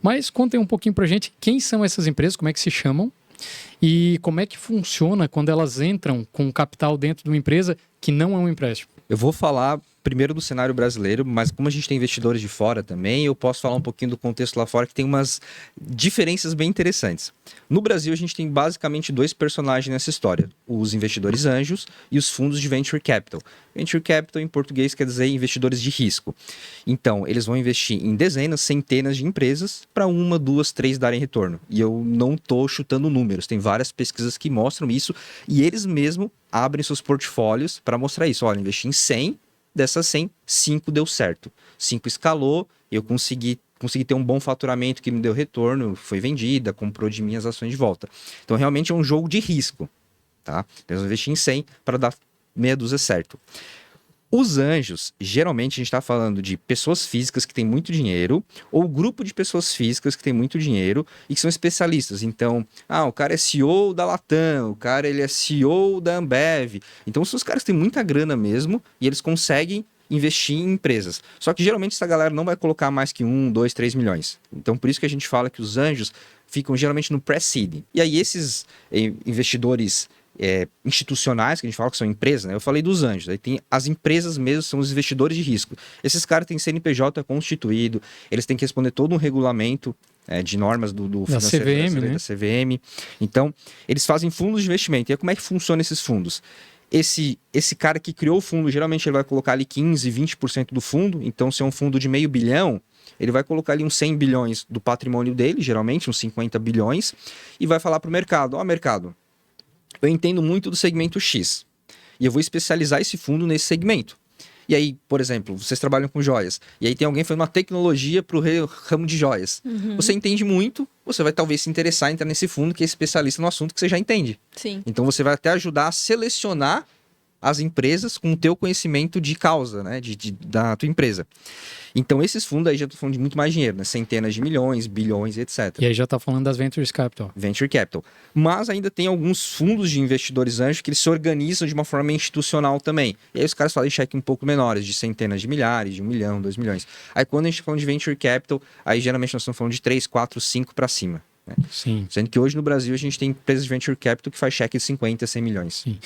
Mas contem um pouquinho pra gente quem são essas empresas, como é que se chamam e como é que funciona quando elas entram com capital dentro de uma empresa que não é um empréstimo. Eu vou falar primeiro do cenário brasileiro, mas como a gente tem investidores de fora também, eu posso falar um pouquinho do contexto lá fora, que tem umas diferenças bem interessantes. No Brasil, a gente tem basicamente dois personagens nessa história: os investidores anjos e os fundos de venture capital. Venture capital, em português, quer dizer investidores de risco. Então, eles vão investir em dezenas, centenas de empresas para uma, duas, três darem retorno. E eu não estou chutando números, tem várias pesquisas que mostram isso, e eles mesmo abrem seus portfólios para mostrar isso. Olha, investi em 100, dessas 100, 5 deu certo. 5 escalou, eu consegui ter um bom faturamento que me deu retorno, foi vendida, comprou de minhas ações de volta. Então, realmente é um jogo de risco, tá? Eles vão investir em 100 para dar meia dúzia certo. Os anjos, geralmente a gente está falando de pessoas físicas que têm muito dinheiro ou grupo de pessoas físicas que têm muito dinheiro e que são especialistas. Então, o cara é CEO da Latam, o cara ele é CEO da Ambev. Então, são os caras que têm muita grana mesmo e eles conseguem investir em empresas. Só que geralmente essa galera não vai colocar mais que 1, 2, 3 milhões. Então, por isso que a gente fala que os anjos ficam geralmente no pre-seed. E aí esses investidores institucionais, que a gente fala que são empresas, né? Eu falei dos anjos, aí tem as empresas mesmo, são os investidores de risco. Esses caras têm CNPJ constituído, eles têm que responder todo um regulamento de normas do Da financeiro CVM, brasileiro, né? da CVM. Então, eles fazem fundos de investimento. E aí, como é que funcionam esses fundos? Esse cara que criou o fundo, geralmente ele vai colocar ali 15, 20% do fundo. Então, se é um fundo de $500 milhão, ele vai colocar ali uns 100 bilhões do patrimônio dele, geralmente uns 50 bilhões, e vai falar para o mercado: mercado, eu entendo muito do segmento X e eu vou especializar esse fundo nesse segmento. E aí, por exemplo, vocês trabalham com joias, e aí tem alguém fazendo uma tecnologia para o ramo de joias. Você entende muito, você vai talvez se interessar em entrar nesse fundo que é especialista no assunto que você já entende. Sim. Então você vai até ajudar a selecionar as empresas com o teu conhecimento de causa, né, da tua empresa. Então esses fundos aí já estão falando de muito mais dinheiro, né? Centenas de milhões, bilhões, etc. E aí já tá falando das Ventures Capital. Venture Capital. Mas ainda tem alguns fundos de investidores anjos que eles se organizam de uma forma institucional também. E aí os caras fazem cheques um pouco menores, de centenas de milhares, de 1 milhão, 2 milhões. Aí quando a gente fala de Venture Capital, aí geralmente nós estamos falando de 3, 4, 5 para cima. Né? Sim. Sendo que hoje no Brasil a gente tem empresas de Venture Capital que faz cheque de 50, 100 milhões. Sim.